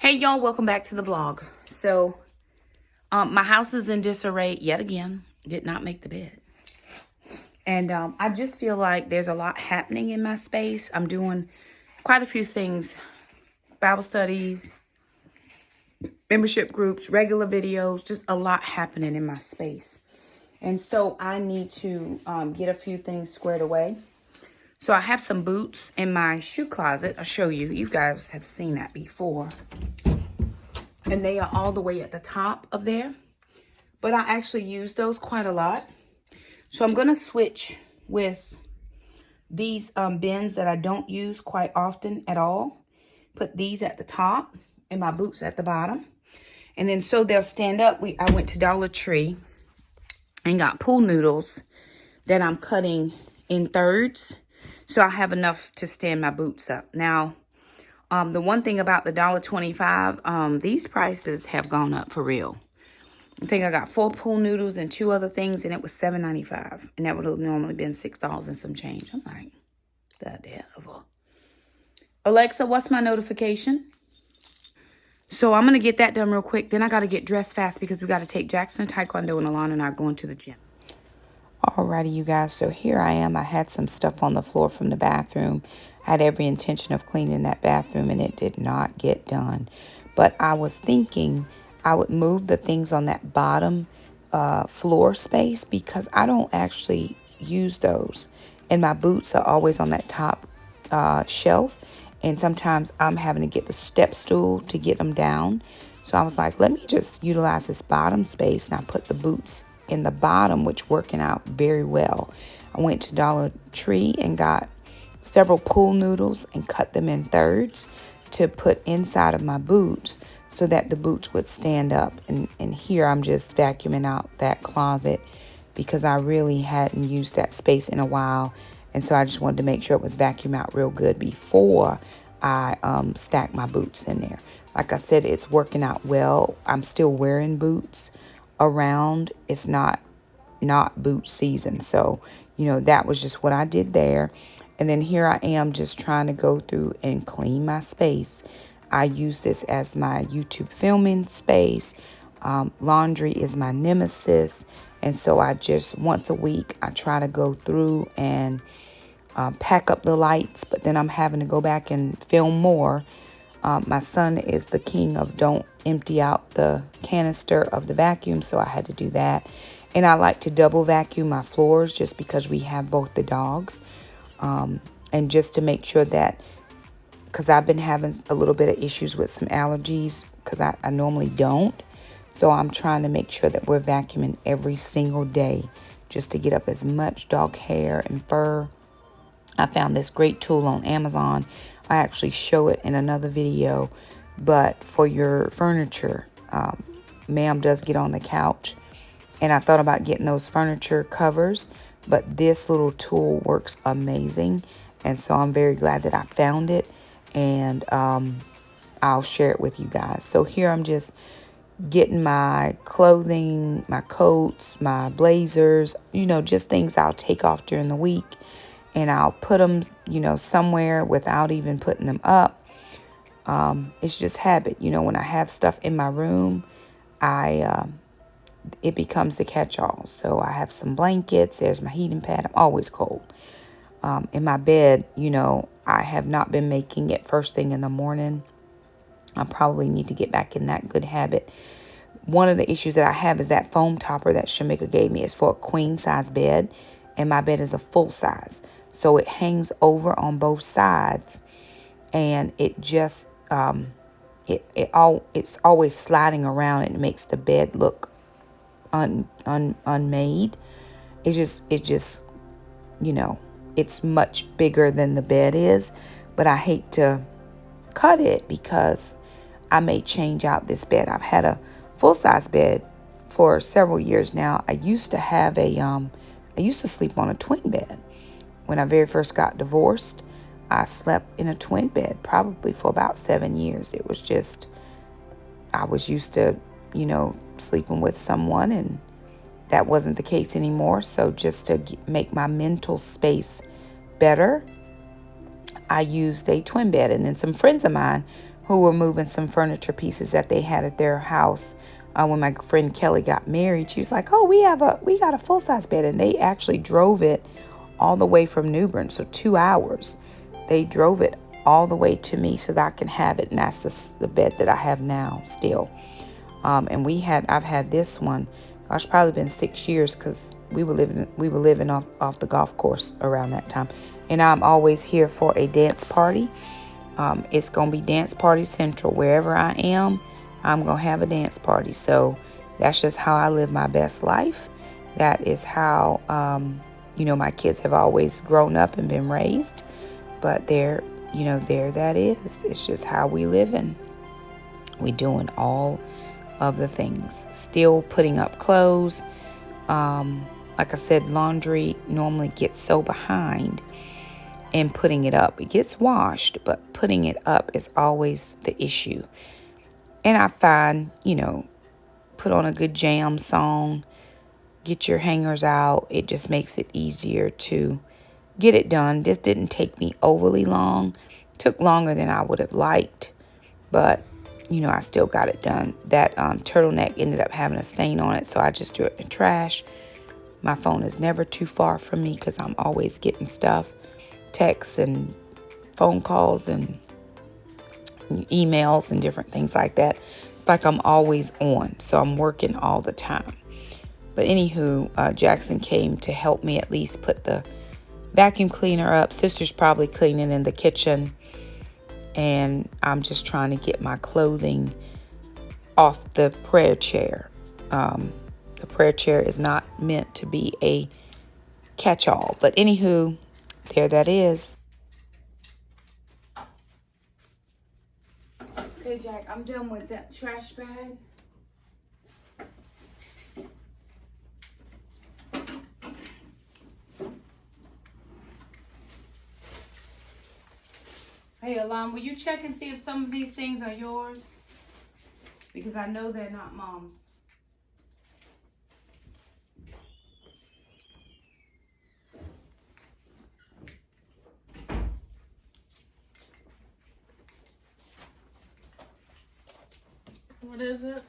Hey y'all, welcome back to the vlog. So my house is in disarray yet again. Did not make the bed. And I just feel like there's a lot happening in my space. I'm doing quite a few things. Bible studies, membership groups, regular videos, just a lot happening in my space. And so I need to get a few things squared away. So I have some boots in my shoe closet. I'll show you. You guys have seen that before. And they are all the way at the top of there. But I actually use those quite a lot. So I'm going to switch with these bins that I don't use quite often at all. Put these at the top and my boots at the bottom. And then so they'll stand up. I went to Dollar Tree and got pool noodles that I'm cutting in thirds. So I have enough to stand my boots up. Now, the one thing about the $1.25, these prices have gone up for real. I think I got 4 pool noodles and 2 other things, and it was $7.95. And that would have normally been $6 and some change. I'm like, the devil. Alexa, what's my notification? So I'm going to get that done real quick. Then I got to get dressed fast because we got to take Jackson Taekwondo and Alana and I are going to the gym. Alrighty, you guys. So here I am. I had some stuff on the floor from the bathroom. I had every intention of cleaning that bathroom and it did not get done. But I was thinking I would move the things on that bottom floor space because I don't actually use those. And my boots are always on that top shelf. And sometimes I'm having to get the step stool to get them down. So I was like, let me just utilize this bottom space. And I put the boots in the bottom, which working out very well. I went to Dollar Tree and got several pool noodles and cut them in thirds to put inside of my boots so that the boots would stand up. And here I'm just vacuuming out that closet because I really hadn't used that space in a while. And so I just wanted to make sure it was vacuumed out real good before I stack my boots in there. Like I said, it's working out well. I'm still wearing boots around. It's not boot season. So, you know, that was just what I did there. And then here I am just trying to go through and clean my space. I use this as my YouTube filming space. Laundry is my nemesis. And so I just once a week, I try to go through and pack up the lights. But then I'm having to go back and film more. My son is the king of don't empty out the canister of the vacuum, so I had to do that. And I like to double vacuum my floors just because we have both the dogs. And just to make sure that, because I've been having a little bit of issues with some allergies because I normally don't. So I'm trying to make sure that we're vacuuming every single day just to get up as much dog hair and fur. I found this great tool on Amazon. I actually show it in another video. But for your furniture, ma'am does get on the couch. And I thought about getting those furniture covers. But this little tool works amazing. And so I'm very glad that I found it. And I'll share it with you guys. So here I'm just getting my clothing, my coats, my blazers, you know, just things I'll take off during the week. And I'll put them, you know, somewhere without even putting them up. It's just habit. You know, when I have stuff in my room, it becomes the catch-all. So I have some blankets. There's my heating pad. I'm always cold. In my bed, you know, I have not been making it first thing in the morning. I probably need to get back in that good habit. One of the issues that I have is that foam topper that Shakema gave me is for a queen size bed. And my bed is a full size. So it hangs over on both sides. And it just, it's always sliding around and it makes the bed look unmade. It just, you know, it's much bigger than the bed is. But I hate to cut it because I may change out this bed. I've had a full-size bed for several years now. I used to have I used to sleep on a twin bed. When I very first got divorced, I slept in a twin bed probably for about 7 years. It was just, I was used to, you know, sleeping with someone, and that wasn't the case anymore. So just to make my mental space better, I used a twin bed. And then some friends of mine who were moving some furniture pieces that they had at their house. When my friend Kelly got married, she was like, "Oh, we got a full-size bed," and they actually drove it all the way from New Bern, so 2 hours. They drove it all the way to me so that I can have it, and that's the bed that I have now still. And I've had this one, gosh, probably been 6 years, because we were living off the golf course around that time. And I'm always here for a dance party. It's gonna be dance party central wherever I am. I'm gonna have a dance party. So that's just how I live my best life. That is how my kids have always grown up and been raised. But there that is. It's just how we live, and we doing all of the things. Still putting up clothes. Like I said, laundry normally gets so behind in putting it up. It gets washed, but putting it up is always the issue. And I find, put on a good jam song, get your hangers out. It just makes it easier to get it done. This didn't take me overly long. Took longer than I would have liked, but I still got it done. That turtleneck ended up having a stain on it, so I just threw it in the trash. My phone is never too far from me because I'm always getting stuff, texts and phone calls and emails and different things like that. It's like I'm always on, so I'm working all the time. But anywho, Jackson came to help me at least put the vacuum cleaner up. Sister's probably cleaning in the kitchen, and I'm just trying to get my clothing off the prayer chair. The prayer chair is not meant to be a catch-all. But anywho, there that is. Okay, Jack, I'm done with that trash bag. Hey, Alon, will you check and see if some of these things are yours? Because I know they're not Mom's. What is it?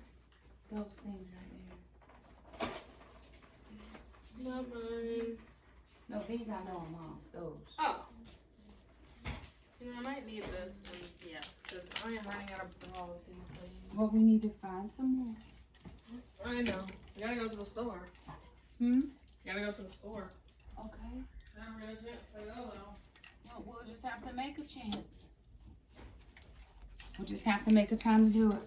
Those things right there. Not mine. No, these I know are Mom's. Those. Oh. See, I might need this, and yes, because I am running out of bras these days. Well, we need to find some more. I know. You gotta go to the store. You gotta go to the store. Okay. Never get a chance to go, though. Well, we'll just have to make a chance. We'll just have to make a time to do it.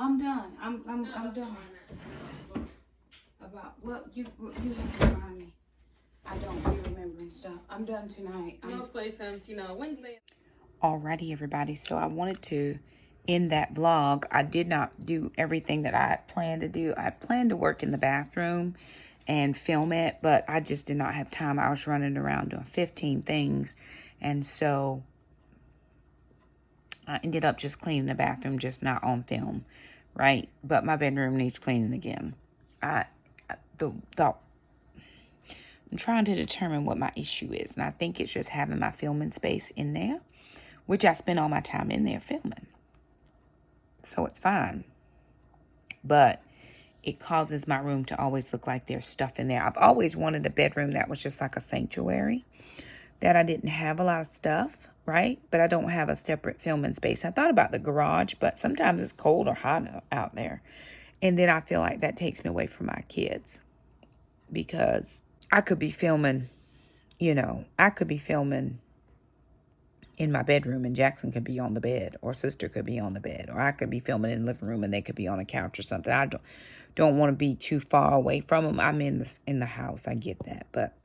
I'm done. I'm done. About what you have to remind me. I don't be remembering stuff. I'm done tonight. Mostly since, Wednesday. Alrighty, everybody. So I wanted to end that vlog. I did not do everything that I had planned to do. I had planned to work in the bathroom and film it, but I just did not have time. I was running around doing 15 things. And so I ended up just cleaning the bathroom, just not on film, right? But my bedroom needs cleaning again. I'm trying to determine what my issue is, and I think it's just having my filming space in there, which I spend all my time in there filming. So it's fine. But it causes my room to always look like there's stuff in there. I've always wanted a bedroom that was just like a sanctuary, that I didn't have a lot of stuff, right? But I don't have a separate filming space. I thought about the garage, but sometimes it's cold or hot out there. And then I feel like that takes me away from my kids, because I could be filming, I could be filming in my bedroom and Jackson could be on the bed, or sister could be on the bed, or I could be filming in the living room and they could be on a couch or something. I don't want to be too far away from them. I'm in the house. I get that. But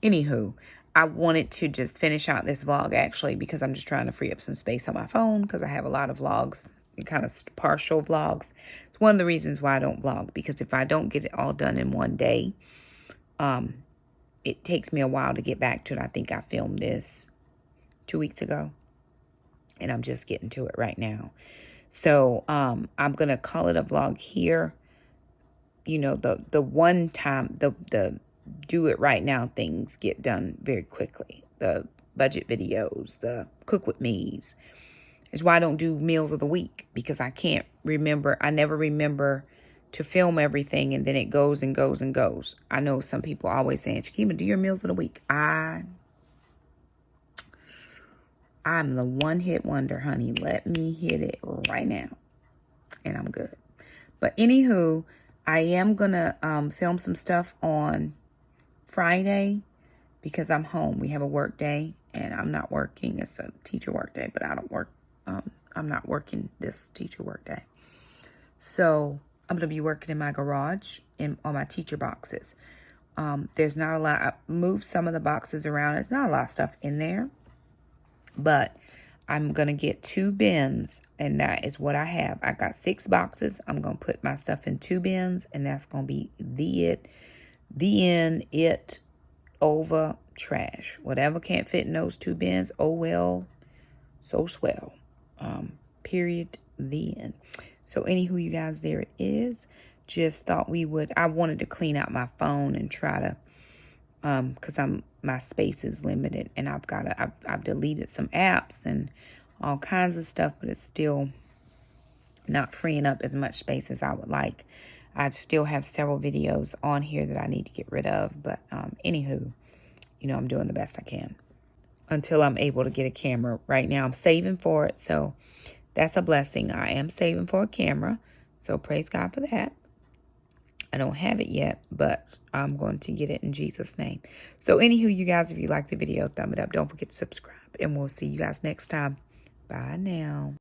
anywho, I wanted to just finish out this vlog actually because I'm just trying to free up some space on my phone, because I have a lot of vlogs, kind of partial vlogs. It's one of the reasons why I don't vlog, because if I don't get it all done in one day, it takes me a while to get back to it. I think I filmed this 2 weeks ago, and I'm just getting to it right now. So I'm going to call it a vlog here. You know, the one time, the do it right now things get done very quickly. The budget videos, the cook with me's. Is why I don't do meals of the week, because I can't remember. I never remember to film everything, and then it goes and goes and goes. I know some people always saying, Shakema, do your meals of the week. I'm the one-hit wonder, honey. Let me hit it right now, and I'm good. But anywho, I am going to film some stuff on Friday because I'm home. We have a work day, and I'm not working. It's a teacher work day, but I don't work. I'm not working this teacher work day. So I'm going to be working in my garage on my teacher boxes. There's not a lot. I moved some of the boxes around. There's not a lot of stuff in there, but I'm going to get 2 bins, and that is what I have. I got 6 boxes. I'm going to put my stuff in 2 bins, and that's going to be the end, over, trash. Whatever can't fit in those 2 bins, oh well, so swell. Period, the end. So anywho, you guys, there it is. Just thought I wanted to clean out my phone and try to, because my space is limited, and I've deleted some apps and all kinds of stuff, but it's still not freeing up as much space as I would like. I still have several videos on here that I need to get rid of, but anywho, you know, I'm doing the best I can until I'm able to get a camera. Right now, I'm saving for it, so that's a blessing. I am saving for a camera, so praise God for that. I don't have it yet, but I'm going to get it in Jesus' name. So anywho, you guys, if you like the video, thumb it up. Don't forget to subscribe, and we'll see you guys next time. Bye now.